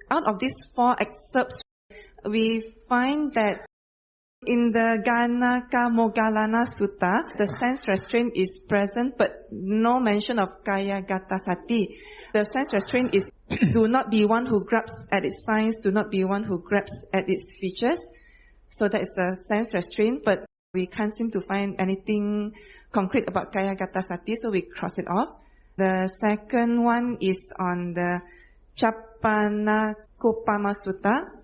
Out of these 4 excerpts, we find that in the Ganaka Moggallana Sutta, the sense restraint is present, but no mention of kāyagatāsati. The sense restraint is do not be one who grabs at its signs, do not be one who grabs at its features. So that is the sense restraint, but we can't seem to find anything concrete about kāyagatāsati, so we cross it off. The second one is on the Chappanakopama Sutta.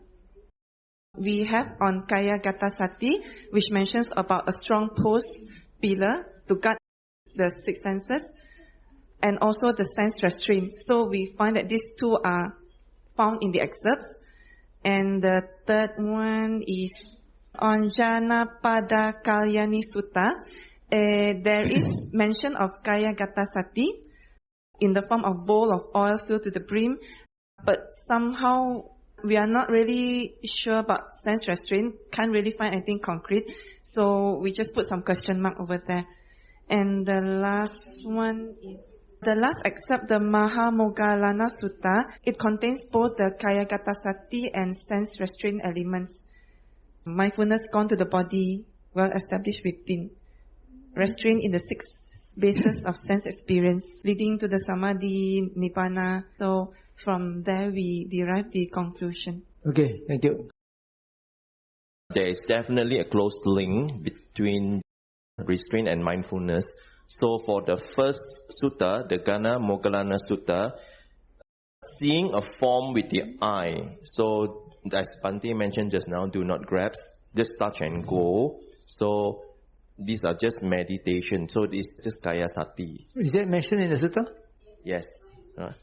We have on kāyagatāsati, which mentions about a strong post pillar to guard the 6 senses, and also the sense restraint. So we find that these 2 are found in the excerpts. And the third one is on Janapada Kalyani Sutta. There is mention of kāyagatāsati in the form of bowl of oil filled to the brim, but somehow we are not really sure about sense restraint, can't really find anything concrete, so we just put some question mark over there. And the last one is the last excerpt, the Mahamoggallana Sutta. It contains both the kāyagatāsati and sense restraint elements. Mindfulness gone to the body, well established within. Restraint in the 6 bases of sense experience, leading to the samadhi, nibbana. So from there we derive the conclusion. Okay, thank you. There is definitely a close link between restraint and mindfulness. So for the first sutta, the Ganaka Moggallana Sutta, seeing a form with the eye. So as Bhante mentioned just now, do not grasp, just touch and go. So these are just meditation. So it's just kāyassati. Is that mentioned in the sutta? Yes. Yeah.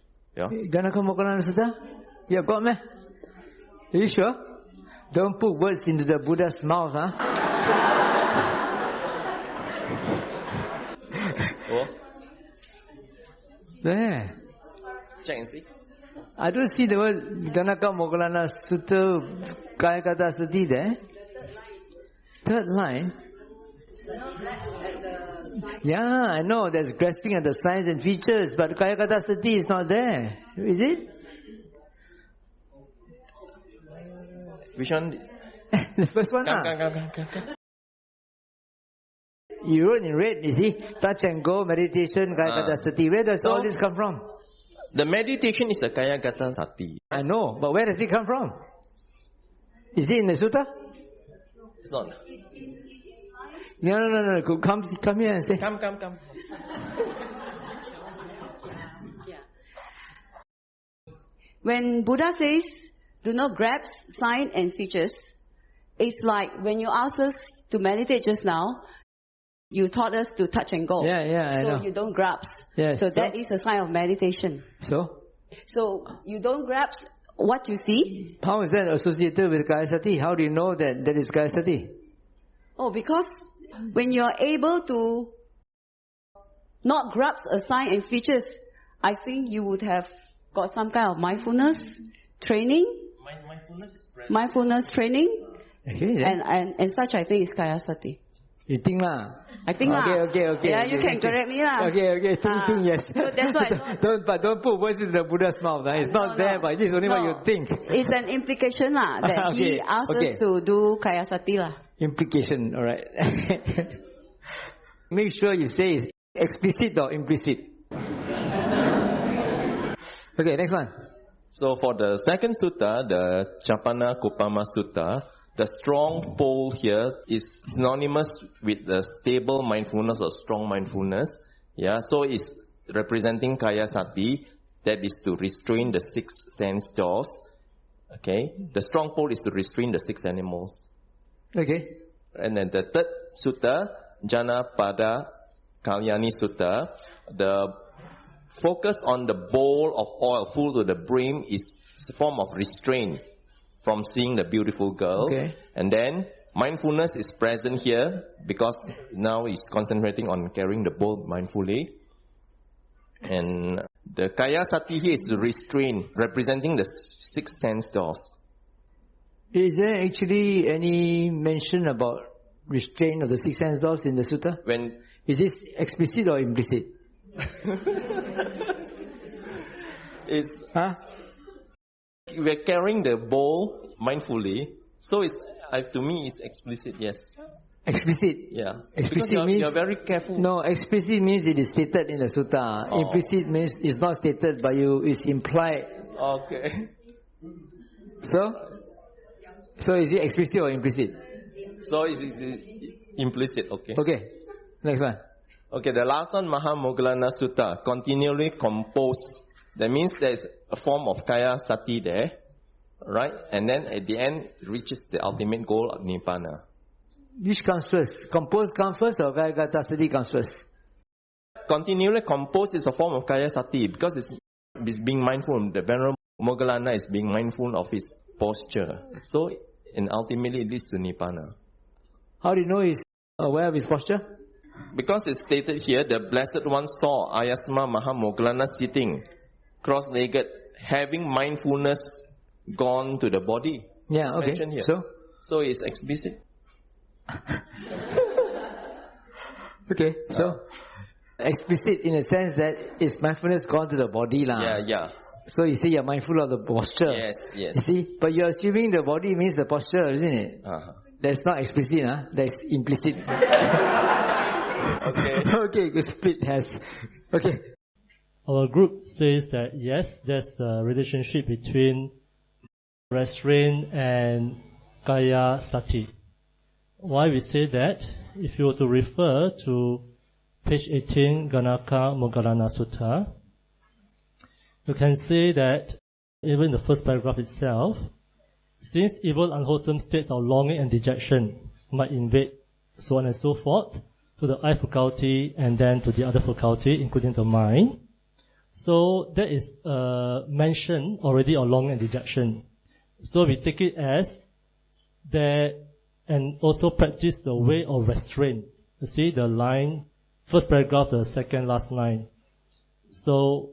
Ganaka Moggallana Sutta? You got me? Are you sure? Don't put words into the Buddha's mouth, huh? Oh. There. Check and see. I don't see the word Ganaka Moggallana Sutta kāyagatāsati there. Third line. Yeah, I know there's grasping at the signs and features, but kāyagatāsati is not there. Is it? Which one? The first one. Come. You wrote in red, you see? Touch and go, meditation, kāyagatāsati. Where does all this come from? The meditation is a kāyagatāsati. I know, but where does it come from? Is it in the sutta? It's not. No. Come here and say. Come. When Buddha says, do not grasp sign and features, it's like when you asked us to meditate just now, you taught us to touch and go. Yeah, I know. So you don't grasp. Yes, so that is a sign of meditation. So you don't grasp what you see. How is that associated with kāyassati? How do you know that is kāyassati? Oh, because when you're able to not grasp a sign and features, I think you would have got some kind of mindfulness training. Mindfulness training. Okay, and such, I think, is kāyassati. You think lah? I think lah. Okay. Yeah, you can correct me lah. Okay. Think, yes. So that's why. Don't put words into the Buddha's mouth. It's not there, but this is only what you think. It's an implication lah that he asked us to do kāyassati lah. Implication, all right. Make sure you say it's explicit or implicit. Okay, next one. So for the second sutta, the Chappanakopama Sutta, the strong pole here is synonymous with the stable mindfulness or strong mindfulness. Yeah, so it's representing kāyassati, that is to restrain the 6 sense doors. Okay, the strong pole is to restrain the 6 animals. Okay. And then the third sutta, Janapada Kalyani Sutta, the focus on the bowl of oil full to the brim is a form of restraint from seeing the beautiful girl. Okay. And then mindfulness is present here because now he's concentrating on carrying the bowl mindfully. And the kāyassati here is the restraint, representing the 6 sense doors. Is there actually any mention about restraint of the 6 sense doors in the sutta? Is this explicit or implicit? It's We're carrying the bowl mindfully, so to me it's explicit, yes. Explicit? Yeah. Explicit because means... you're very careful. No, explicit means it is stated in the sutta. Oh. Implicit means it's not stated by you, it's implied. Okay. So is it explicit or implicit? So it's implicit, okay. Okay, next one. Okay, the last one, Mahamoggallana Sutta, continually compose. That means there's a form of kāyassati there, right? And then at the end, it reaches the ultimate goal of Nibbana. Which comes first? Compose comes first or kāyagatāsati comes first? Continually compose is a form of kāyassati because it's being mindful. The Venerable Moggallana is being mindful of his posture. So, and ultimately it leads to Nibbana. How do you know he's aware of his posture? Because it's stated here, the Blessed One saw Ayasma Mahamoggallana sitting, cross-legged, having mindfulness gone to the body. Yeah, okay. Here. So it's explicit. Okay, so explicit in the sense that it's mindfulness gone to the body lah. Yeah. So you say you're mindful of the posture. Yes. You see, but you're assuming the body means the posture, isn't it? That's not explicit, that's implicit. Okay, good split has. Okay. Our group says that yes, there's a relationship between restraint and kāyassati. Why we say that? If you were to refer to page 18, Ganaka Moggallana Sutta, you can say that even in the first paragraph itself, since evil unwholesome states of longing and dejection might invade so on and so forth to the eye faculty and then to the other faculty, including the mind. So that is mentioned already on longing and dejection. So we take it as there and also practice the way of restraint. You see the line, first paragraph, the second last line. So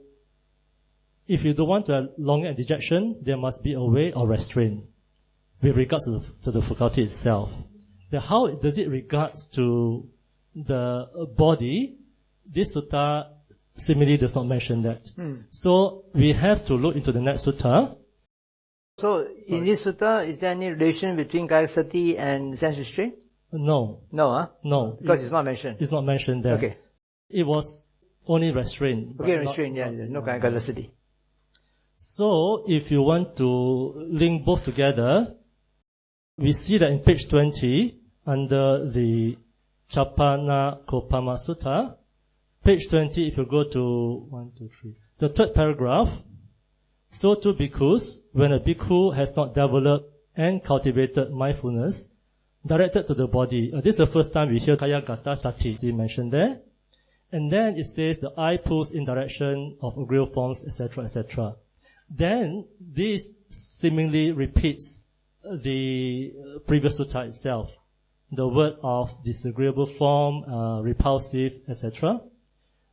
if you don't want to have longing and dejection, there must be a way of restraint with regards to the faculty itself. Then how does it regards to the body? This sutta similarly does not mention that. So we have to look into the next sutta. So in this sutta, is there any relation between kāyassati and sense restraint? No. No, No. Because it's not mentioned. It's not mentioned there. Okay. It was only restraint. Okay, restraint, no kāyagatāsati. So if you want to link both together, we see that in page 20, under the Chapana Kopama Sutta, page 20, if you go to the third paragraph, so too bhikkhus, when a bhikkhu has not developed and cultivated mindfulness directed to the body. This is the first time we hear kāyagatāsati mentioned there. And then it says the eye pulls in direction of agreeable forms, etc., etc. Then this seemingly repeats the previous sutta itself. The word of disagreeable form, repulsive, etc.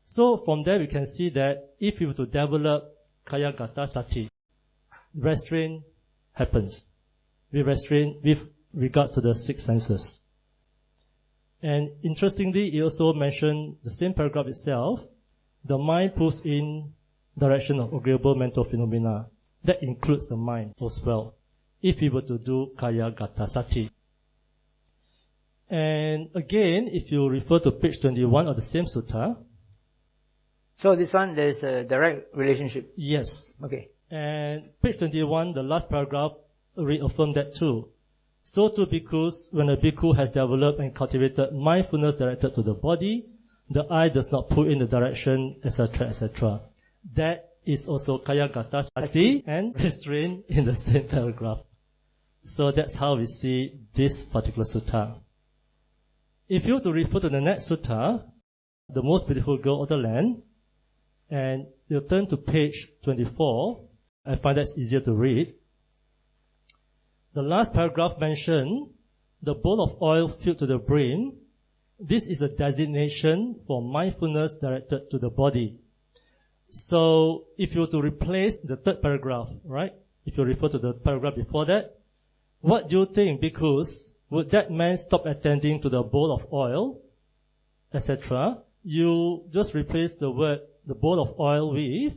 So from there we can see that if you were to develop kāyagatāsati, restraint happens. We restrain with regards to the six senses. And interestingly, it also mentioned the same paragraph itself, the mind pulls in direction of agreeable mental phenomena. That includes the mind as well, if we were to do kāyagatāsati. And again, if you refer to page 21 of the same sutta. So this one, there is a direct relationship? Yes. Okay. And page 21, the last paragraph, reaffirmed that too. So too bhikkhus, when a bhikkhu has developed and cultivated mindfulness directed to the body, the eye does not pull in the direction, etc., etc. That is also kāyagatāsati and restraint in the same paragraph. So that's how we see this particular sutta. If you were to refer to the next sutta, the most beautiful girl of the land, and you turn to page 24, I find that's easier to read. The last paragraph mentioned the bowl of oil filled to the brim. This is a designation for mindfulness directed to the body. So if you were to replace the third paragraph, right? If you refer to the paragraph before that, what do you think, bhikkhus? Would that man stop attending to the bowl of oil, etc.? You just replace the word, the bowl of oil with,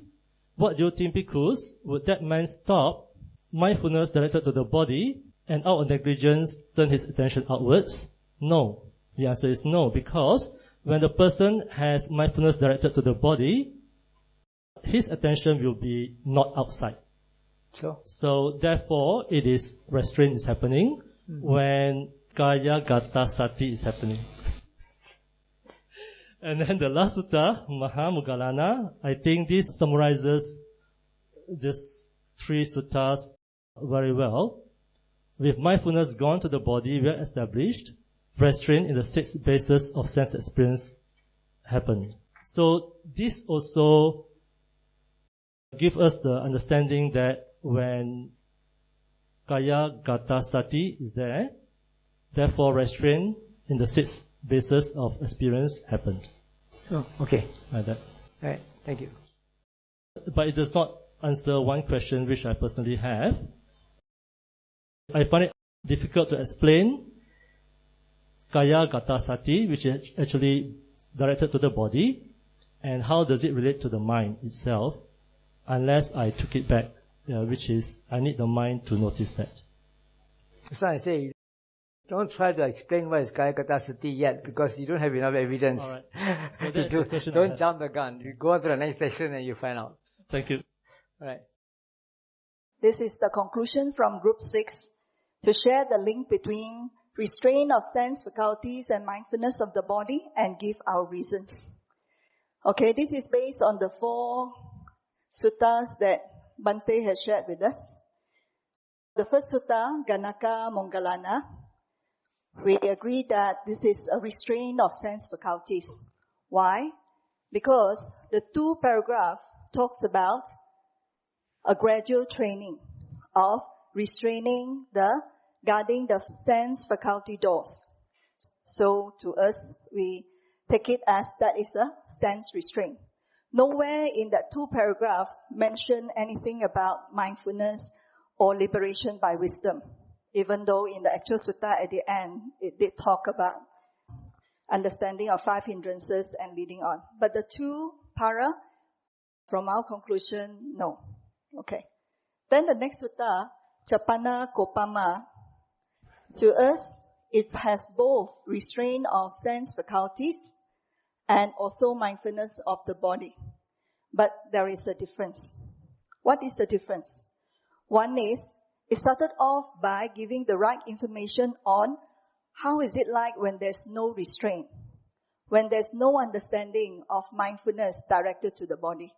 what do you think, bhikkhus? Would that man stop mindfulness directed to the body and out of negligence turn his attention outwards? No. The answer is no, because when the person has mindfulness directed to the body, his attention will be not outside. So therefore, it is restraint is happening when kāyagatāsati is happening. And then the last sutta, Mahamoggallana, I think this summarizes these three suttas very well. With mindfulness gone to the body, we are established. Restraint in the 6 bases of sense experience happen. So this also gives us the understanding that when kāyagatāsati is there, therefore restraint in the 6 bases of experience happened. Oh, okay. Like that. Right. Thank you. But it does not answer one question which I personally have. I find it difficult to explain kāyagatāsati, which is actually directed to the body, and how does it relate to the mind itself, unless I took it back, which is I need the mind to notice that. So I say, don't try to explain what is kāyagatāsati yet, because you don't have enough evidence. All right. So that's the question I Don't have. jump the gun. You go on to the next session and you find out. Thank you. All right. This is the conclusion from Group 6 to share the link between restraint of sense faculties and mindfulness of the body and give our reasons. Okay, this is based on the 4 suttas that Bhante has shared with us. The first sutta, Ganaka Moggallana, we agree that this is a restraint of sense faculties. Why? Because the 2 paragraph talks about a gradual training of restraining guarding the sense faculty doors. So to us, we take it as that is a sense restraint. Nowhere in that 2 paragraph mention anything about mindfulness or liberation by wisdom, even though in the actual sutta at the end, it did talk about understanding of 5 hindrances and leading on. But the 2 para, from our conclusion, no. Okay. Then the next sutta, Chapana Kopama, to us, it has both restraint of sense faculties and also mindfulness of the body. But there is a difference. What is the difference? One is, it started off by giving the right information on how is it like when there's no restraint, when there's no understanding of mindfulness directed to the body.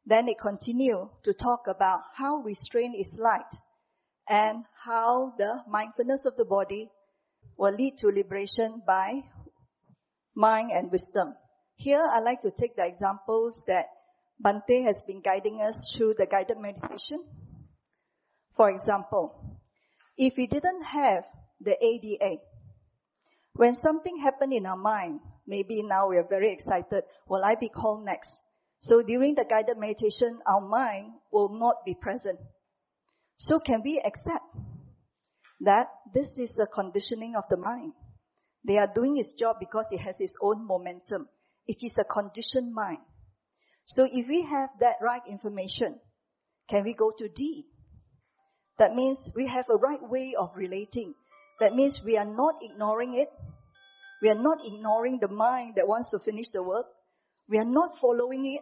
Then it continued to talk about how restraint is like and how the mindfulness of the body will lead to liberation by mind and wisdom. Here, I like to take the examples that Bhante has been guiding us through the guided meditation. For example, if we didn't have the ADA, when something happened in our mind, maybe now we are very excited, will I be called next? So during the guided meditation, our mind will not be present. So can we accept that this is the conditioning of the mind? They are doing its job because it has its own momentum. It is a conditioned mind. So if we have that right information, can we go to D? That means we have a right way of relating. That means we are not ignoring it. We are not ignoring the mind that wants to finish the work. We are not following it,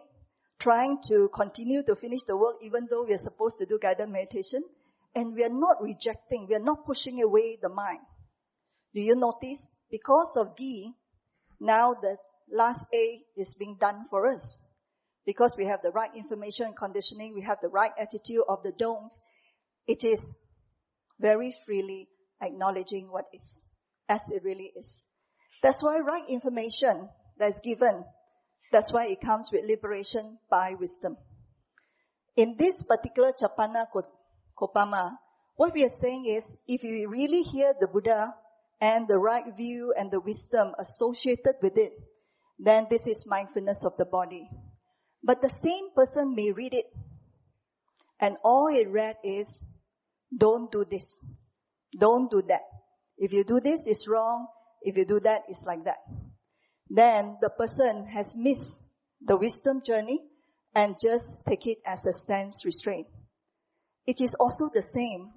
trying to continue to finish the work even though we are supposed to do guided meditation. And we are not rejecting, we are not pushing away the mind. Do you notice? Because of D, now the last A is being done for us. Because we have the right information and conditioning, we have the right attitude of the don'ts, it is very freely acknowledging what is, as it really is. That's why right information that's given, that's why it comes with liberation by wisdom. In this particular Chapana Kopama, what we are saying is, if you really hear the Buddha and the right view and the wisdom associated with it, then this is mindfulness of the body. But the same person may read it, and all it read is, don't do this, don't do that. If you do this, it's wrong. If you do that, it's like that. Then the person has missed the wisdom journey and just take it as a sense restraint. It is also the same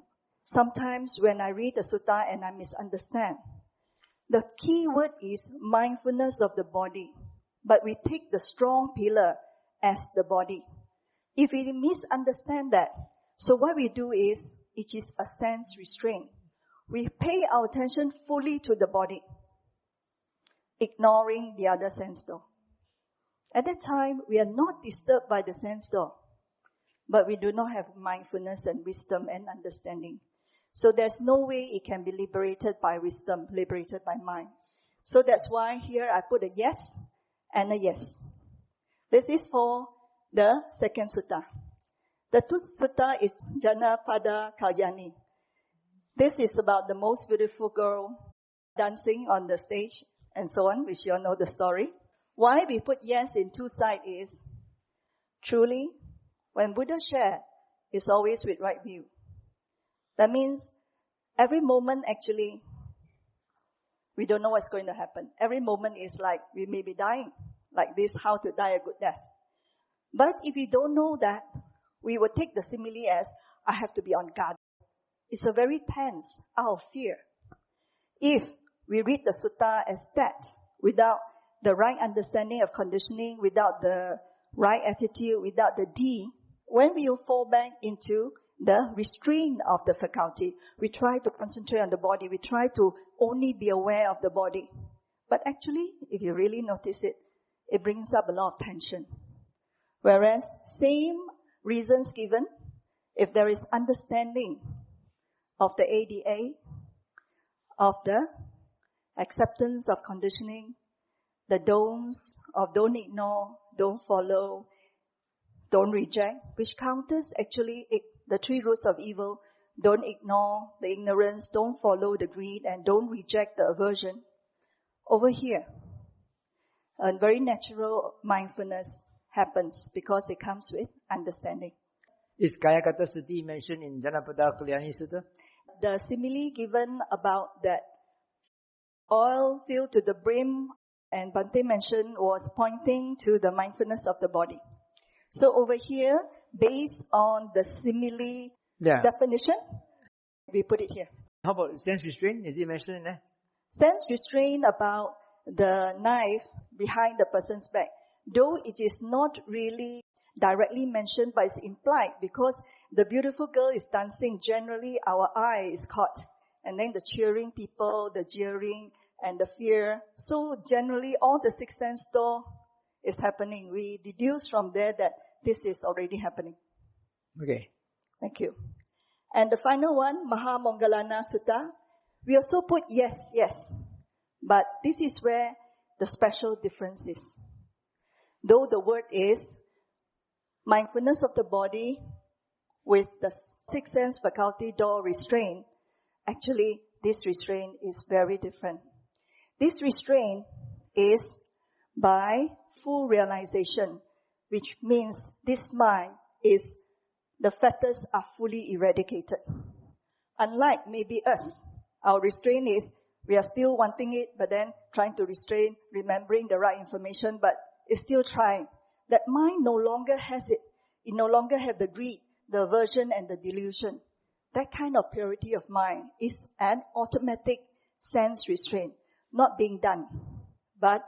sometimes when I read the sutta and I misunderstand. The key word is mindfulness of the body, but we take the strong pillar as the body. If we misunderstand that, so what we do is, it is a sense restraint. We pay our attention fully to the body, ignoring the other sense door. At that time, we are not disturbed by the sense door, but we do not have mindfulness and wisdom and understanding. So there's no way it can be liberated by wisdom, liberated by mind. So that's why here I put a yes and a yes. This is for the second sutta. The third sutta is Janapada Kalyani. This is about the most beautiful girl dancing on the stage and so on, which you all know the story. Why we put yes in two sides is, truly, when Buddha shared, it's always with right view. That means every moment actually, we don't know what's going to happen. Every moment is like we may be dying, like this, how to die a good death. But if we don't know that, we will take the simile as, I have to be on guard. It's a very tense, out of fear. If we read the sutta as that, without the right understanding of conditioning, without the right attitude, without the D, when we fall back into the restraint of the faculty, we try to concentrate on the body, we try to only be aware of the body. But actually, if you really notice it, it brings up a lot of tension. Whereas, same reasons given, if there is understanding of the ADA, of the acceptance of conditioning, the don'ts of don't ignore, don't follow, don't reject, which counters actually the three roots of evil: don't ignore the ignorance, don't follow the greed, and don't reject the aversion. Over here, a very natural mindfulness happens because it comes with understanding. Is kāyagatāsati mentioned in Janapada Kalyani Sutta? The simile given about that oil filled to the brim, and Bhante mentioned, was pointing to the mindfulness of the body. So over here, based on the simile definition, we put it here. How about sense restraint? Is it mentioned in there? Sense restraint about the knife behind the person's back. Though it is not really directly mentioned, but it's implied because the beautiful girl is dancing. Generally, our eye is caught. And then the cheering people, the jeering, and the fear. So generally, all the six sense door is happening. We deduce from there that this is already happening. Okay. Thank you. And the final one, Mahamoggallana Sutta. We also put yes, yes. But this is where the special difference is. Though the word is mindfulness of the body with the sixth sense faculty door restraint, actually this restraint is very different. This restraint is by full realization, which means this mind is, the fetters are fully eradicated. Unlike maybe us, our restraint is, we are still wanting it, but then trying to restrain, remembering the right information, but it's still trying. That mind no longer has it. It no longer has the greed, the aversion, and the delusion. That kind of purity of mind is an automatic sense restraint, not being done, but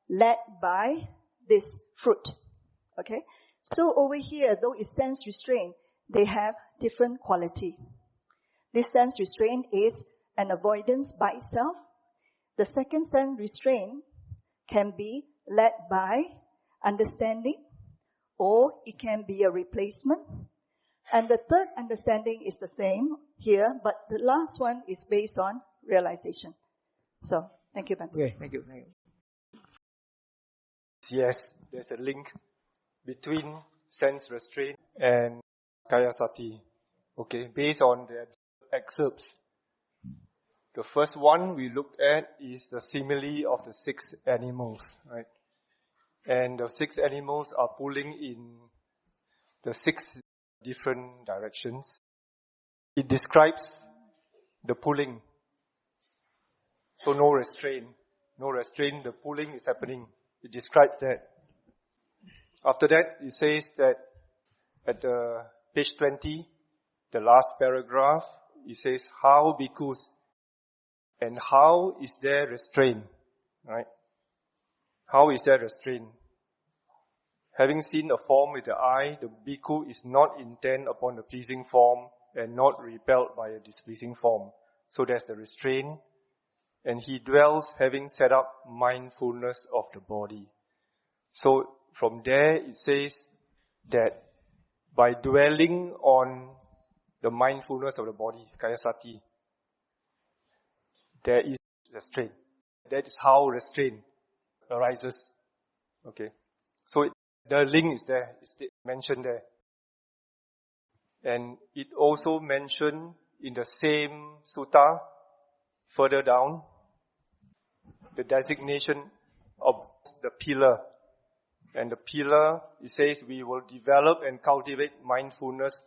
led by this fruit. Okay? So over here, though it's sense restraint, they have different quality. This sense restraint is an avoidance by itself. The second sense restraint can be led by understanding, or it can be a replacement. And the third understanding is the same here, but the last one is based on realization. So, thank you, Bhante. Okay, thank you. Thank you. Yes, there's a link between sense restraint and kāyassati. Okay, based on the excerpts. The first one we looked at is the simile of the 6 animals, right? And the 6 animals are pulling in the 6 different directions. It describes the pulling. So no restraint. No restraint, the pulling is happening. It describes that. After that, it says that at page 20, the last paragraph, it says, how bhikkhus, and how is there restraint, right? How is there restraint? Having seen a form with the eye, the bhikkhu is not intent upon the pleasing form and not repelled by a displeasing form. So there's the restraint. And he dwells having set up mindfulness of the body. So from there it says that by dwelling on the mindfulness of the body, kāyassati, there is restraint. That is how restraint arises. Okay. So the link is there, it's mentioned there. And it also mentioned in the same sutta, further down, the designation of the pillar. And the pillar, it says, we will develop and cultivate mindfulness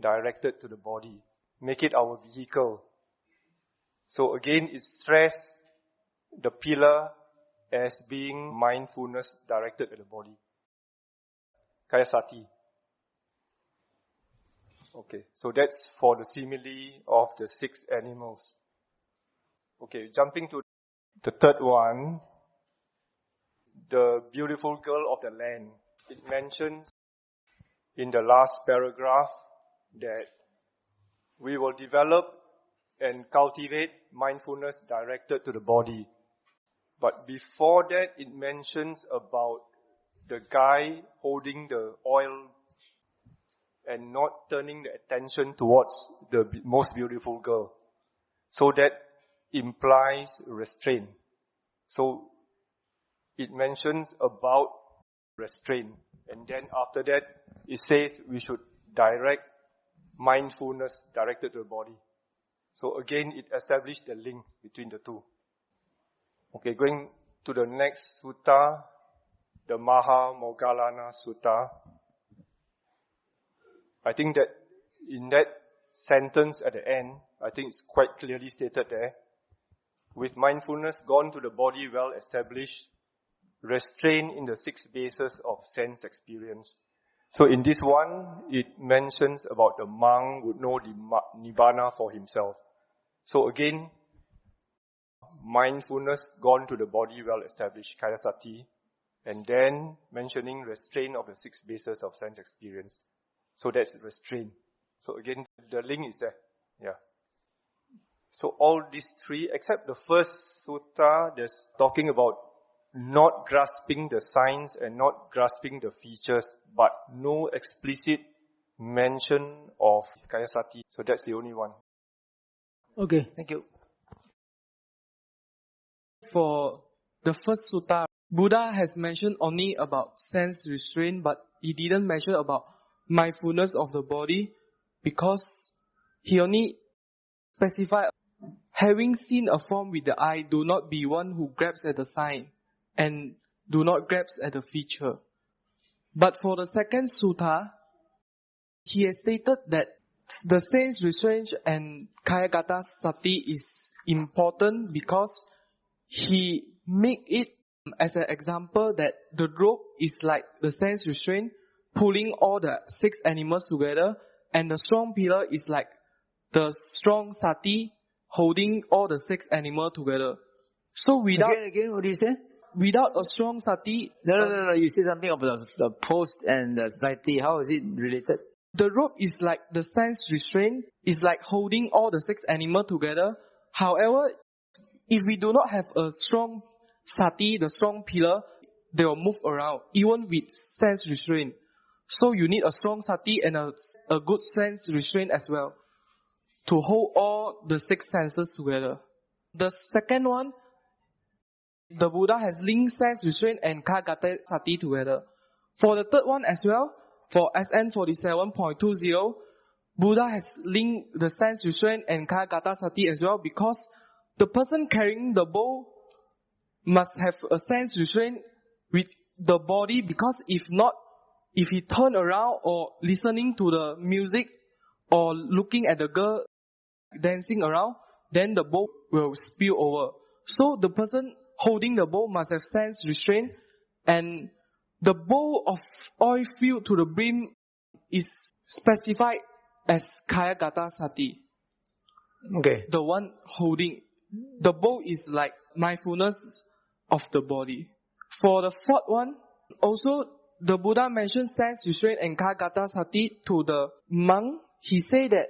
directed to the body. Make it our vehicle. So again, it stressed the pillar as being mindfulness directed at the body. Kāyassati. Okay, so that's for the simile of the 6 animals. Okay, jumping to the third one, the beautiful girl of the land. It mentions in the last paragraph that we will develop and cultivate mindfulness directed to the body. But before that, it mentions about the guy holding the oil and not turning the attention towards the most beautiful girl. So that implies restraint. So it mentions about restraint. And then after that, it says we should direct mindfulness directed to the body. So again, it established the link between the two. Okay, going to the next sutta, the Maha Moggallana Sutta. I think that in that sentence at the end, I think it's quite clearly stated there. With mindfulness gone to the body well established, restraint in the 6 bases of sense experience. So in this one, it mentions about the monk would know the nibbana for himself. So again, mindfulness gone to the body well established, kāyassati, and then mentioning restraint of the 6 bases of sense experience. So that's restraint. So again, the link is there. Yeah. So all these 3, except the first sutta, that's talking about not grasping the signs and not grasping the features, but no explicit mention of kāyassati. So that's the only one. Okay, thank you. For the first sutta, Buddha has mentioned only about sense restraint, but he didn't mention about mindfulness of the body because he only specified, having seen a form with the eye, do not be one who grabs at the sign and do not grasp at the feature. But for the second sutta, he has stated that the sense restraint and kāyagatāsati is important because he made it as an example that the rope is like the sense restraint, pulling all the 6 animals together, and the strong pillar is like the strong sati, holding all the 6 animals together. So without... Again, what do you say? Without a strong sati... No. You said something about the post and the sati. How is it related? The rope is like the sense restraint, is like holding all the 6 animals together. However, if we do not have a strong sati, the strong pillar, they will move around, even with sense restraint. So you need a strong sati and a good sense restraint as well to hold all the 6 senses together. The second one, the Buddha has linked sense restraint and kāyagatāsati together. For the third one as well, for SN 47.20, Buddha has linked the sense restraint and kāyagatāsati as well because the person carrying the bow must have a sense restraint with the body, because if not, if he turn around or listening to the music or looking at the girl dancing around, then the bow will spill over. So the person holding the bow must have sense restraint, and the bowl of oil filled to the brim is specified as kāyagatāsati. Okay. The one holding. The bowl is like mindfulness of the body. For the fourth one, also the Buddha mentioned sense restraint and kāyagatāsati to the monk. He said that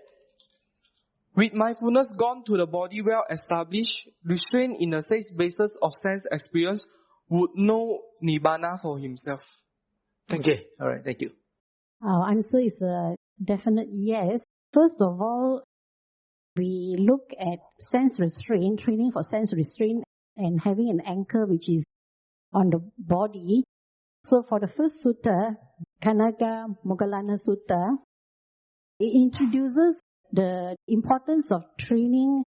with mindfulness gone to the body well established, restraint in the 6 bases of sense experience would know nibbana for himself. Thank you. Alright, thank you. Our answer is a definite yes. First of all, we look at sense restraint, training for sense restraint and having an anchor which is on the body. So for the first sutta, Kāyagatāsati Sutta, it introduces the importance of training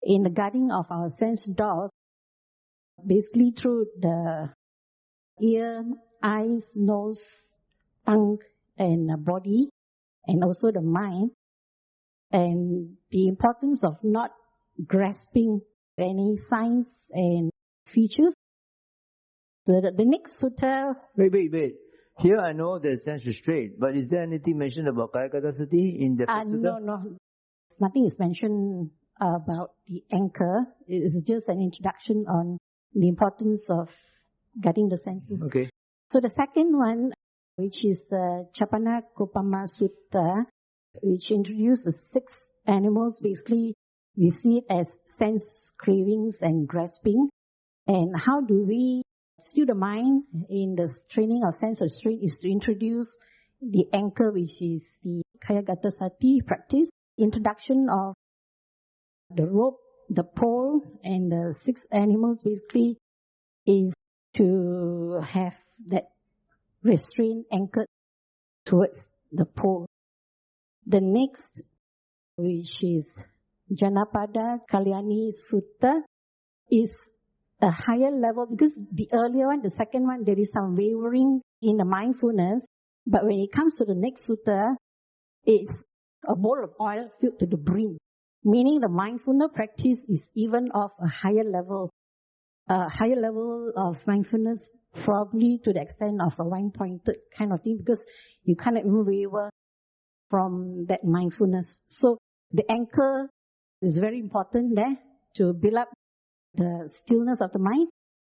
in the guarding of our sense doors, basically through the ear, eyes, nose, tongue, and body, and also the mind, and the importance of not grasping any signs and features. So the next sutta... Wait. Here I know there's sense restraint, but is there anything mentioned about kāyagatāsati in the first sutta? No. Nothing is mentioned about the anchor. It is just an introduction on the importance of guarding the senses. Okay. So the second one, which is the Chapana-kopama Sutta, which introduces the 6 animals. Basically, we see it as sense cravings and grasping. And how do we still the mind in the training of sense restraint is to introduce the anchor, which is the kāyagatāsati practice. Introduction of the rope, the pole, and the 6 animals basically is to have that restraint anchored towards the pole. The next, which is Janapada Kalyani Sutta, is a higher level because the earlier one, the second one, there is some wavering in the mindfulness. But when it comes to the next sutta, it's a bowl of oil filled to the brim, meaning the mindfulness practice is even of a higher level of mindfulness, probably to the extent of a wine-pointed kind of thing, because you can't even waver from that mindfulness. So the anchor is very important there to build up the stillness of the mind,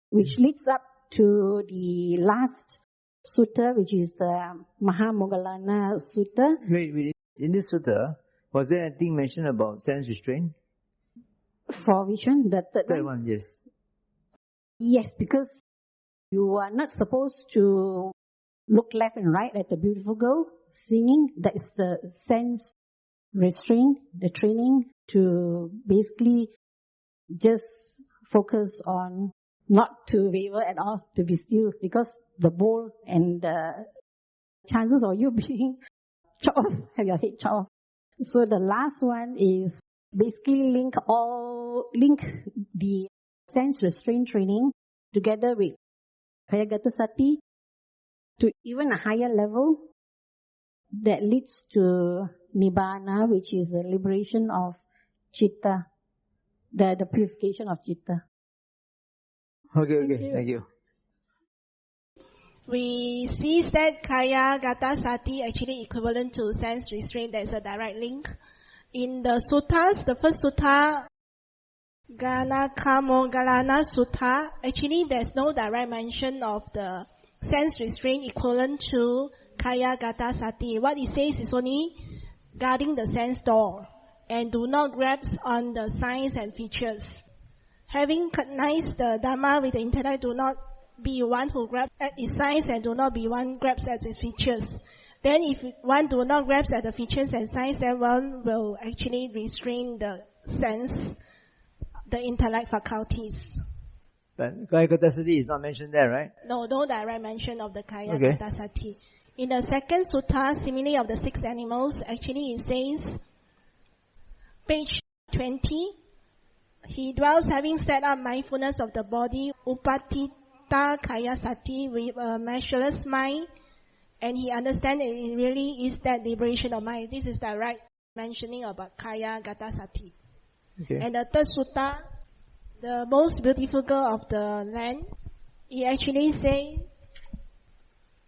which leads up to the last sutta, which is the Mahamoggallana Sutta. Wait. In this sutta, was there anything mentioned about sense restraint? For which one? The third one, yes. Yes, because you are not supposed to look left and right at the beautiful girl singing. That is the sense restraint, the training to basically just focus on not to waver at all, to be still, because the bowl and the chances of you being chopped off, have your head chopped off. So the last one is basically link the sense restraint training together with kāyagatāsati to even a higher level that leads to nibbana, which is the liberation of citta, the purification of citta. Okay, thank you. We see that kāyagatāsati actually equivalent to sense restraint. There's a direct link. In the suttas, the first sutta, Kāyagatāsati Sutta, actually there's no direct mention of the sense restraint equivalent to kāyagatāsati. What it says is only guarding the sense door and do not grasp on the signs and features. Having recognized the Dhamma with the intellect, do not be one who grabs at its signs and do not be one grabs at its features. Then if one do not grasp at the features and signs, then one will actually restrain the sense, the intellect faculties. But kāyagatāsati is not mentioned there, right? No direct mention of the kāyagatāsati. Okay. In the second sutta, similarly of the 6 animals, actually it says, page 20, he dwells having set up mindfulness of the body, upatita kāyassati, with a measureless mind, and he understands that it really is that liberation of mind. This is the right mentioning about kāyagatāsati. Okay. And the third sutta, the most beautiful girl of the land, he actually says,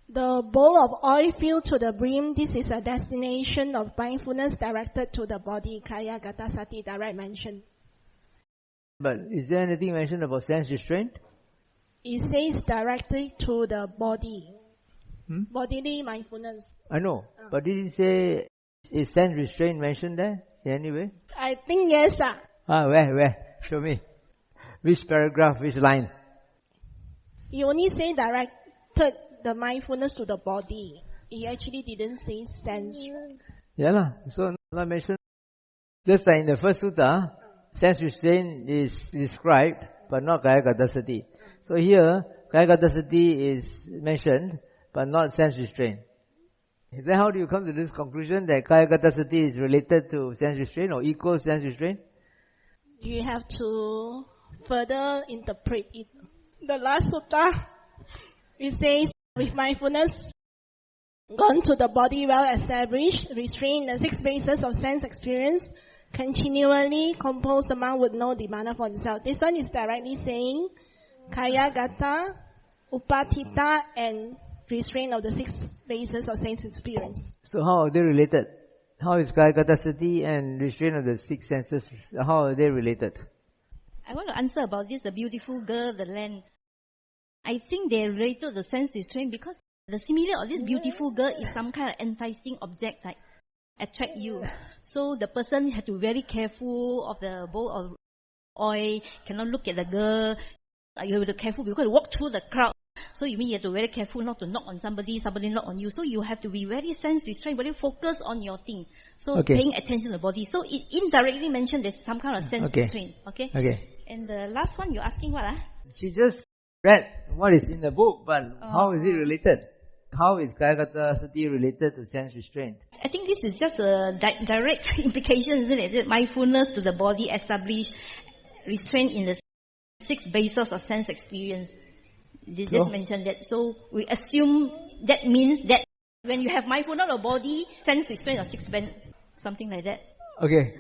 The bowl of oil filled to the brim, this is a destination of mindfulness directed to the body, kāyagatāsati, direct mention. But is there anything mentioned about sense restraint? It says directly to the body. Bodily mindfulness. I know, but did it say, is sense restraint mentioned there in any way? I think yes, sir. Where? Show me. Which paragraph, which line? He only say directed the mindfulness to the body. He actually didn't say sense. Yeah lah. So not mentioned. Just like in the first sutta, sense restraint is described, but not kāyagatāsati. So here, kāyagatāsati is mentioned, but not sense restraint. Then how do you come to this conclusion that kāyagatāsati is related to sense restraint or equals sense restraint? You have to further interpret it. The last sutta, it says, with mindfulness gone to the body well established, restrained in the 6 bases of sense experience, continually composed, the mind with no demand for himself. This one is directly saying kāyagata, upatita, and restraint of the 6 bases of sense experience. So how are they related? How is kāyagatāsati and restraint of the 6 senses, how are they related? I want to answer about this, the beautiful girl, the land. I think they relate to the sense restraint because the simile of this beautiful girl is some kind of enticing object that attract you. So the person had to be very careful of the bowl of oil, cannot look at the girl. You have to be careful because you walk through the crowd. So you mean you have to be very careful not to knock on somebody knock on you. So you have to be very sense restrained, very focused on your thing. So paying attention to the body. So it indirectly mentioned there's some kind of sense restraint. Okay? And the last one, you're asking what? She just read what is in the book, but how is it related? How is kāyagatāsati related to sense restraint? I think this is just a direct implication, isn't it? Mindfulness to the body, establish restraint in the 6 bases of sense experience. They just mentioned that. So we assume that means that when you have mindfulness of body, sense restraint of 6 bases, something like that. Okay.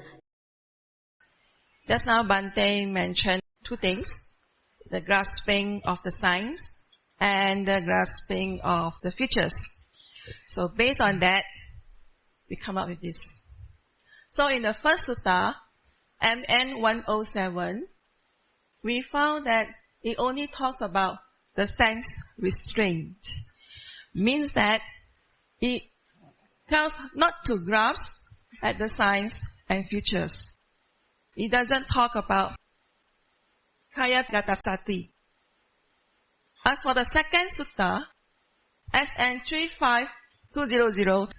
Just now Bhante mentioned 2 things. The grasping of the signs and the grasping of the features. So based on that, we come up with this. So in the first sutta, MN 107, we found that it only talks about the sense restraint. Means that it tells not to grasp at the signs and features. It doesn't talk about kāyagatāsati. As for the second sutta, SN 35200,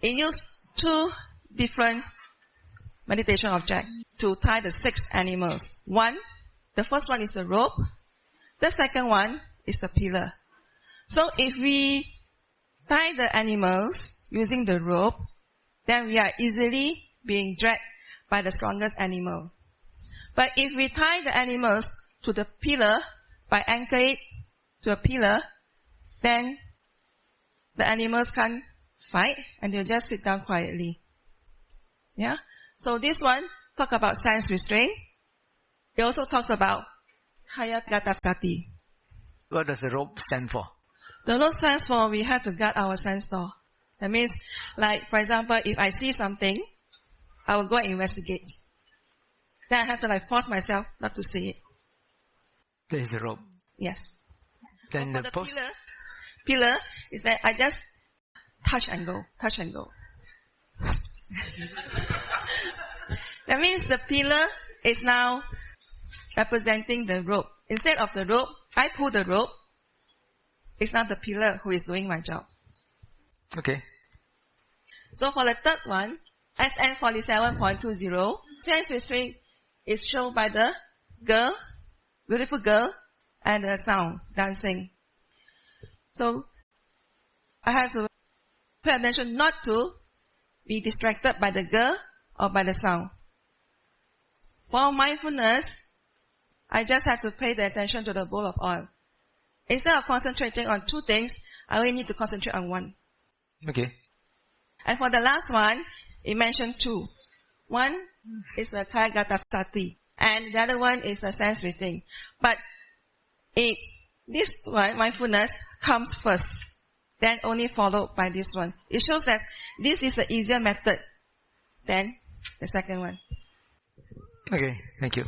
it used 2 different meditation objects to tie the 6 animals. The first one is the rope. The second one is the pillar. So if we tie the animals using the rope, then we are easily being dragged by the strongest animal. But if we tie the animals to the pillar by anchoring it to a pillar, then the animals can't fight and they'll just sit down quietly. Yeah? So this one talk about sense restraint. It also talks about kāyagatāsati. What does the rope stand for? The rope stands for we have to guard our sense door. That means, like, for example, if I see something, I will go and investigate. Then I have to force myself not to see it. There is the rope. Yes. Then the pillar is that I just touch and go. That means the pillar is now representing the rope. Instead of the rope, I pull the rope. It's not the pillar who is doing my job. Okay. So for the third one, SN 47.20, sense restraint is shown by the girl, beautiful girl, and the sound, dancing. So I have to pay attention not to be distracted by the girl or by the sound. For mindfulness, I just have to pay the attention to the bowl of oil. Instead of concentrating on 2 things, I only need to concentrate on 1. Okay. And for the last one, it mentioned 2. One is the kāyagatāsati, and the other one is the sense restraint. But this one, mindfulness, comes first. then only followed by this one. It shows that this is the easier method than the second one. Okay, thank you.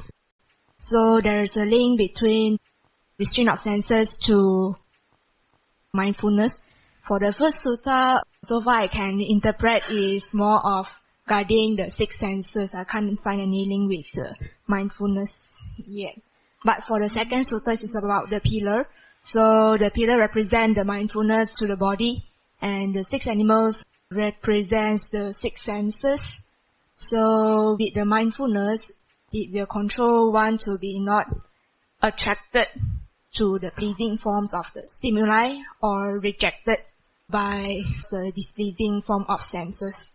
So there is a link between restraint of senses to mindfulness. For the first sutta, so far I can interpret is more of guarding the six senses. I can't find any link with the mindfulness yet. But for the second sutta, it's about the pillar. So the pillar represents the mindfulness to the body, and the six animals represents the six senses. So with the mindfulness, it will control one to be not attracted to the pleasing forms of the stimuli or rejected by the displeasing form of senses.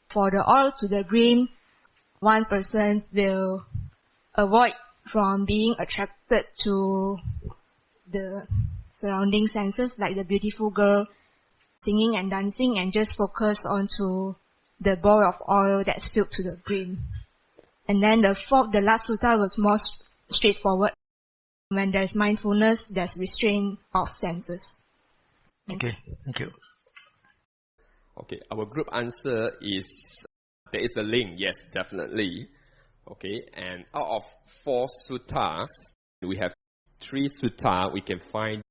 For the oil to the green, one person will avoid from being attracted to the surrounding senses like the beautiful girl singing and dancing, and just focus onto the ball of oil that's filled to the brim. And then the last sutta was more straightforward. When there's mindfulness, there's restraint of senses. Okay, thank you. Okay, our group answer is, there is a link, yes, definitely. Okay, and out of 4 suttas, we have 3 suttas we can find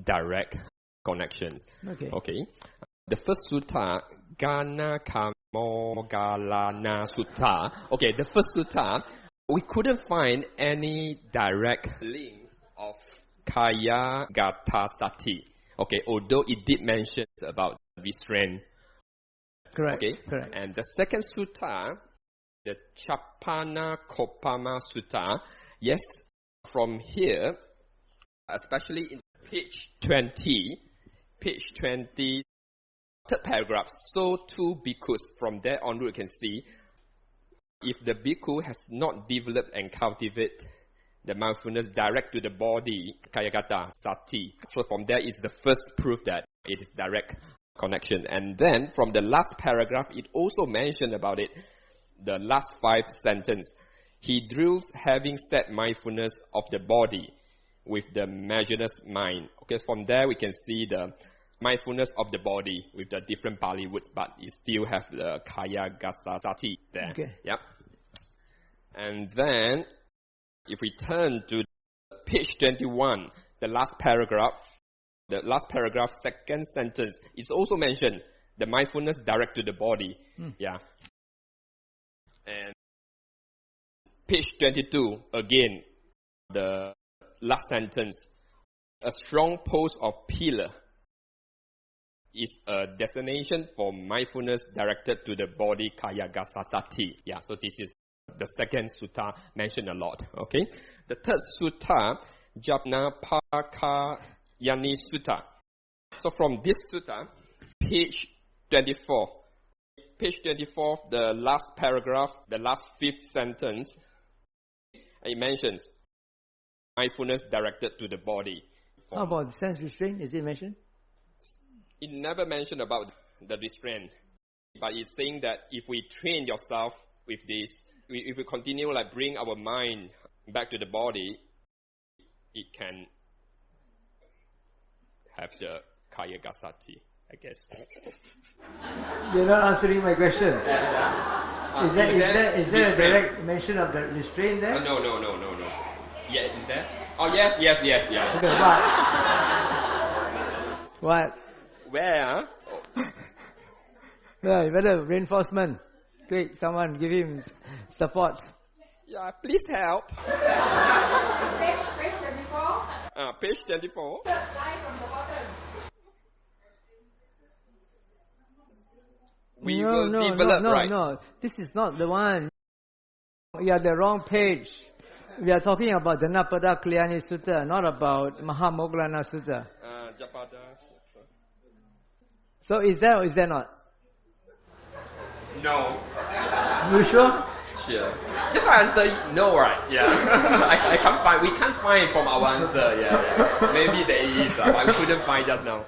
direct connections. Okay. The first sutta, Gana Mogalana Sutta. Okay, the first sutta, we couldn't find any direct link of kāyagatāsati. Okay, although it did mention about restraint. Correct. Okay, correct. And the second sutta, the Chapana-kopama Sutta, yes, from here, especially in page 20, third paragraph, so too bhikkhus. From there onward, you can see, if the bhikkhu has not developed and cultivated the mindfulness direct to the body, kāyagatāsati. So from there is the first proof that it is direct connection. And then from the last paragraph, it also mentioned about it, the last 5 sentences. He drills having set mindfulness of the body with the measureless mind. Okay, from there we can see the mindfulness of the body with the different Pali words, but it still have the kāyagatāsati there. Okay. Yep. And then, if we turn to page 21, the last paragraph, second sentence, is also mentioned, the mindfulness direct to the body. Yeah. And page 22, again, the last sentence, a strong pose of pillar is a destination for mindfulness directed to the body, kāyagatāsati. Yeah, so this is the second sutta mentioned a lot. Okay, the third sutta, Japnapakayani Sutta. So from this sutta, page 24, the last paragraph, the last 5th sentence, it mentions mindfulness directed to the body. How about the sense restraint? Is it mentioned? It never mentioned about the restraint, but it's saying that if we train yourself with this, if we continue like bring our mind back to the body, it can have the kāyagatāsati, I guess. You're not answering my question. Is there a direct mention of the restraint there? No. Yeah, is there? Oh, yes. Okay, what? Where? Yeah, better reinforcement. Quick, someone give him support. Yeah, please help. Page 24. Page 24. Just line from the bottom. We will develop, right? No, this is not the one. You are the wrong page. We are talking about Janapada Klyani Sutta, not about Mahamoggallana Sutta. So is there or is there not? No. You sure? Sure. Just answer no, right? Yeah. I can't find. We can't find from our answer. Yeah. Maybe there is, but I couldn't find just now.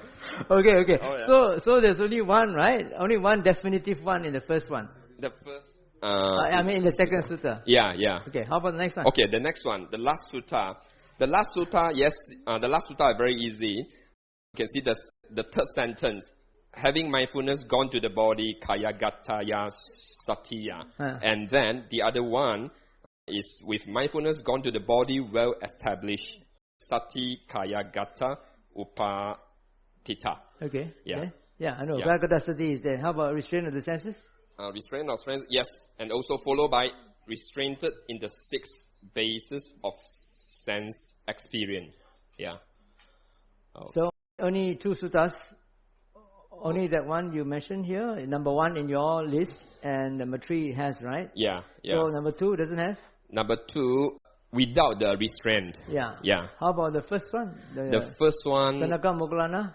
Okay. Oh, yeah. So there's only one, right? Only one definitive one in the first one. The first. I mean in the second sutta. Yeah. Okay. How about the next one? Okay, the next one, the last sutta. The last sutta, yes, the last sutta is very easy. You can see the the third sentence, having mindfulness gone to the body, kāyagatāsati. And then the other one is with mindfulness gone to the body, well established, sati kāyagata upatita. Okay. Yeah. Yeah, I know. Yeah. Kāyagatāsati is there. How about restraint of the senses? Restraint of senses, yes. And also followed by restrained in the 6 bases of sense experience. Yeah. So only 2 suttas. Only that one you mentioned here, number 1 in your list, and number 3 has, right? Yeah. So number 2 doesn't have? Number 2, without the restraint. Yeah. Yeah. How about the first one? The first one, Kanaka Moggallana?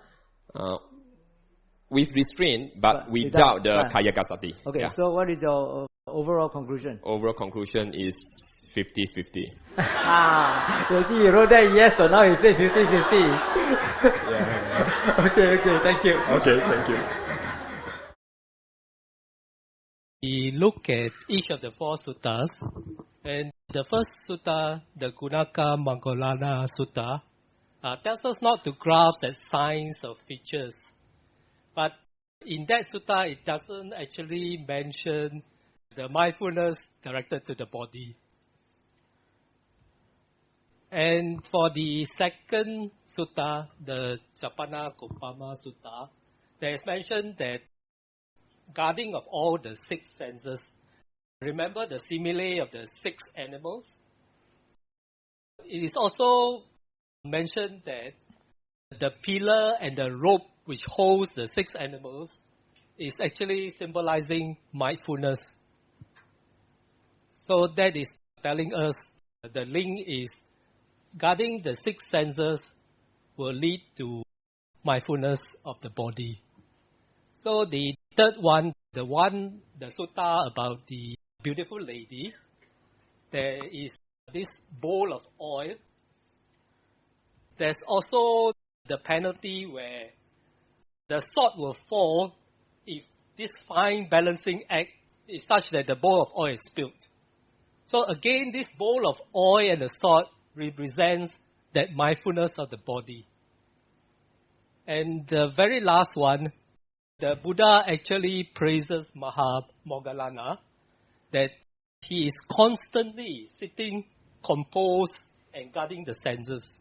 with restraint, but without the kāyagatāsati. Okay, Yeah. so what is your overall conclusion? Overall conclusion is 50-50. You see, you wrote that yes, so now you say 50-50. Yeah. Okay, thank you. Okay, thank you. We look at each of the 4 suttas, and the first sutta, the Kanaka Moggallana Sutta, tells us not to grasp at signs or features. But in that sutta, it doesn't actually mention the mindfulness directed to the body. And for the second sutta, the Capanakopama Sutta, there is mentioned that guarding of all the 6 senses. Remember the simile of the 6 animals? It is also mentioned that the pillar and the rope which holds the 6 animals is actually symbolizing mindfulness. So that is telling us the link is guarding the 6 senses will lead to mindfulness of the body. So the third one, the sutta about the beautiful lady, there is this bowl of oil. There's also the penalty where the sword will fall if this fine balancing act is such that the bowl of oil is spilled. So again, this bowl of oil and the sword represents that mindfulness of the body. And the very last one, the Buddha actually praises Moggallana that he is constantly sitting, composed, and guarding the senses.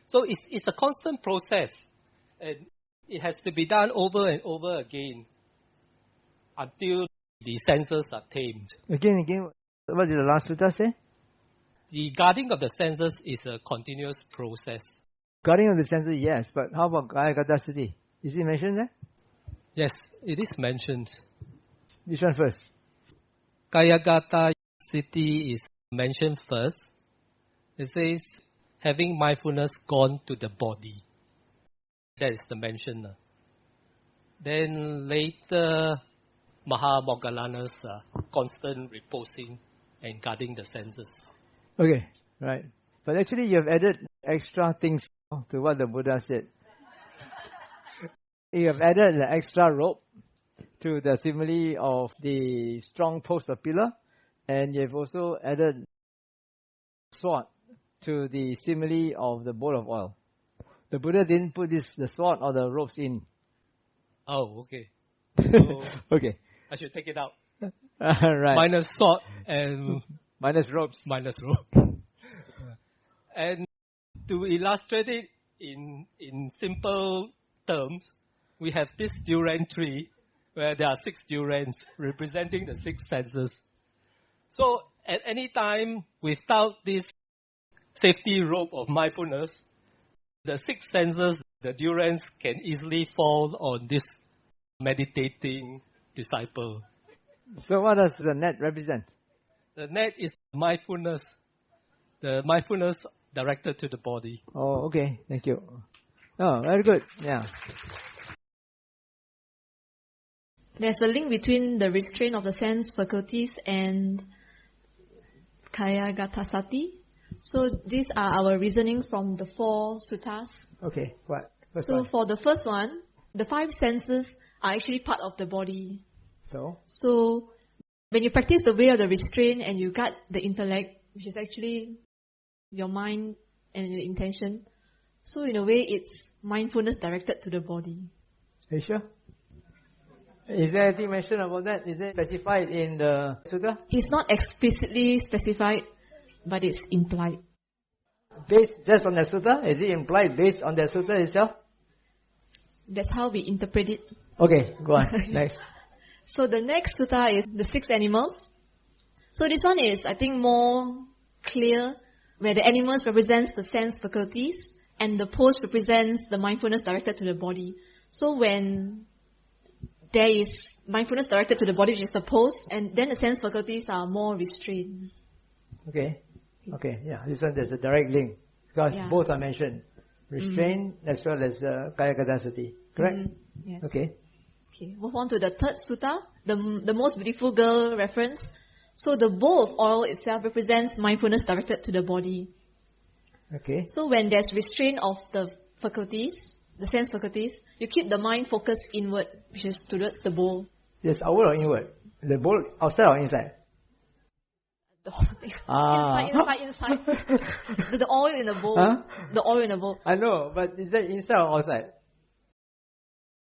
So it's a constant process, and it has to be done over and over again until the senses are tamed. Again, what did the last sutta say? The guarding of the senses is a continuous process. Guarding of the senses, yes, but how about kāyagatāsati? Is it mentioned there? Yes, it is mentioned. Which one first? Kāyagatāsati is mentioned first. It says, having mindfulness gone to the body. That is the mention. Then later, Moggallana's constant reposing and guarding the senses. Okay, right. But actually you have added extra things to what the Buddha said. You have added the extra rope to the simile of the strong post or pillar, and you have also added sword to the simile of the bowl of oil. The Buddha didn't put the sword or the ropes in. Oh, okay. So okay. I should take it out. Right. Minus sword and minus ropes. Minus rope. And to illustrate it in simple terms, we have this durian tree where there are 6 durians representing the 6 senses. So at any time, without this safety rope of mindfulness, the 6 senses, the durians can easily fall on this meditating disciple. So what does the net represent? The net is mindfulness. The mindfulness directed to the body. Oh, okay. Thank you. Oh, very good. Yeah. There's a link between the restraint of the sense faculties and kāyagatāsati. So these are our reasoning from the 4 suttas. Okay, what? So for the first one, the 5 senses are actually part of the body. So when you practice the way of the restraint and you guard the intellect, which is actually your mind and the intention, so in a way it's mindfulness directed to the body. Are you sure? Is there anything mentioned about that? Is it specified in the sutta? It's not explicitly specified, but it's implied. Based just on the sutta? Is it implied based on the sutta itself? That's how we interpret it. Okay, go on. Next. So the next sutta is the 6 animals. So this one is, I think, more clear, where the animals represents the sense faculties and the pose represents the mindfulness directed to the body. So when there is mindfulness directed to the body, which is the pose, and then the sense faculties are more restrained. Okay. Okay, yeah. This one there's a direct link because both are mentioned. Restraint as well as kāyagatāsati. Correct? Yes. Okay. Okay, move on to the third sutta, the most beautiful girl reference. So the bowl of oil itself represents mindfulness directed to the body. Okay. So when there's restraint of the faculties, the sense faculties, you keep the mind focused inward, which is towards the bowl. Yes, outward or inward? The bowl outside or inside? The whole thing. Inside. The oil in the bowl. Huh? The oil in the bowl. I know, but is that inside or outside?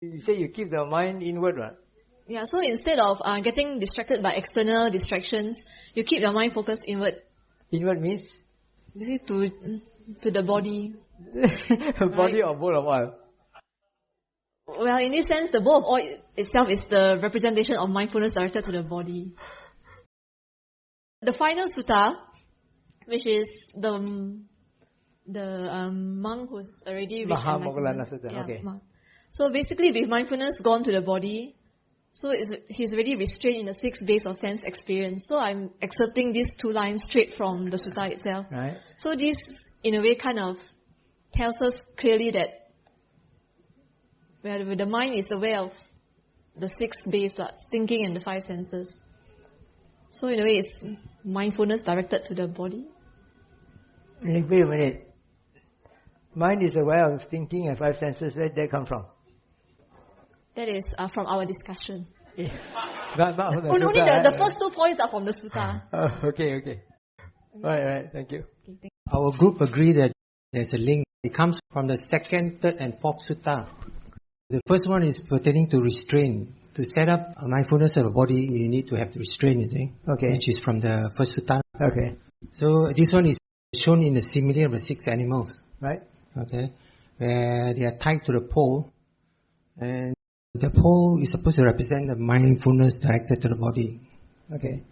You say you keep the mind inward, right? Yeah, so instead of getting distracted by external distractions, you keep your mind focused inward. Inward means? Basically to the body. Body or bowl of oil? Well, in this sense, the bowl of oil itself is the representation of mindfulness directed to the body. The final sutta, which is the monk who's already reached enlightenment. Sutta. Okay. So basically, with mindfulness gone to the body, so he's already restrained in the 6 base of sense experience. So I'm accepting these 2 lines straight from the sutta itself. Right. So this, in a way, kind of tells us clearly that where the mind is aware of the 6 base, thinking and the 5 senses. So in a way, it's mindfulness directed to the body. Wait a minute. Mind is aware of thinking and 5 senses. Where did that come from? That is from our discussion. Not from the Only sutta, the first 2 points are from the sutta. Okay. Right. Thank you. Our group agree that there's a link. It comes from the 2nd, 3rd and 4th sutta. The first one is pertaining to restraint. To set up a mindfulness of the body, you need to have the restraint, you see. Okay. Which is from the first sutta. Okay. So this one is shown in the simile of the 6 animals. Right. Okay. Where they are tied to the pole. And the pole is supposed to represent the mindfulness directed to the body. Okay.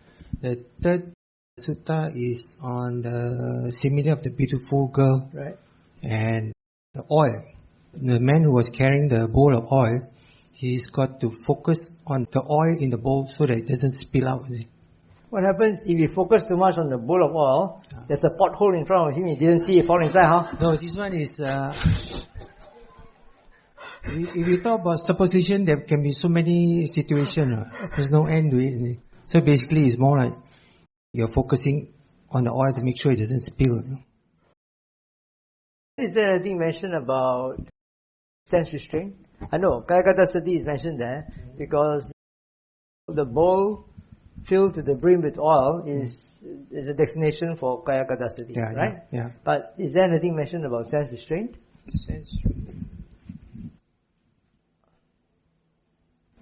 The 3rd sutta is on the simile of the beautiful girl. Right. And the oil. The man who was carrying the bowl of oil, he's got to focus on the oil in the bowl so that it doesn't spill out. What happens if you focus too much on the bowl of oil? There's a pothole in front of him, he didn't see it fall inside, huh? No, this one is... if we talk about supposition, there can be so many situations. There's no end to it. So basically, it's more like you're focusing on the oil to make sure it doesn't spill. Is there anything mentioned about sense restraint? I know, kāyagatāsati is mentioned there because the bowl filled to the brim with oil is a designation for kāyagatāsati, right? Yeah. But is there anything mentioned about sense restraint? Sense restraint.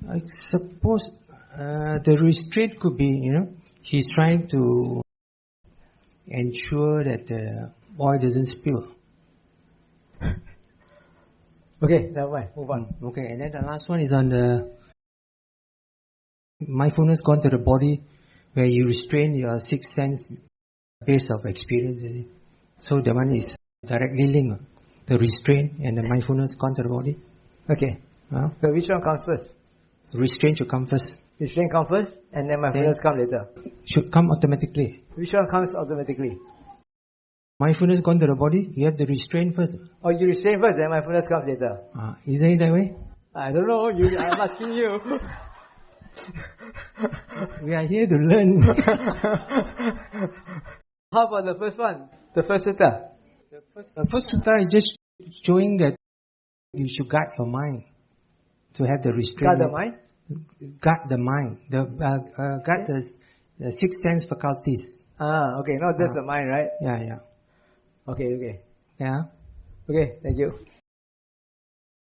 I suppose the restraint could be, he's trying to ensure that the oil doesn't spill. Okay, never mind. Move on. Okay, and then the last one is on the mindfulness gone to the body, where you restrain your 6 sense base of experience. So the one is directly linked, the restraint and the mindfulness gone to the body. Okay. So which one comes first? Restraint should come first. Restraint comes first, and then mindfulness comes later. Should come automatically. Which one comes automatically? Mindfulness gone to the body, you have to restrain first. Oh, you restrain first, then mindfulness comes later. Isn't it that way? I don't know. I'm asking you. We are here to learn. How about the first one? The first sutta? The first sutta is just showing that you should guard your mind to have the restraint. Guard the mind? Guard the mind. Guard the 6 sense faculties. Okay. Not just the mind, right? Yeah. Okay. Yeah. Okay, thank you.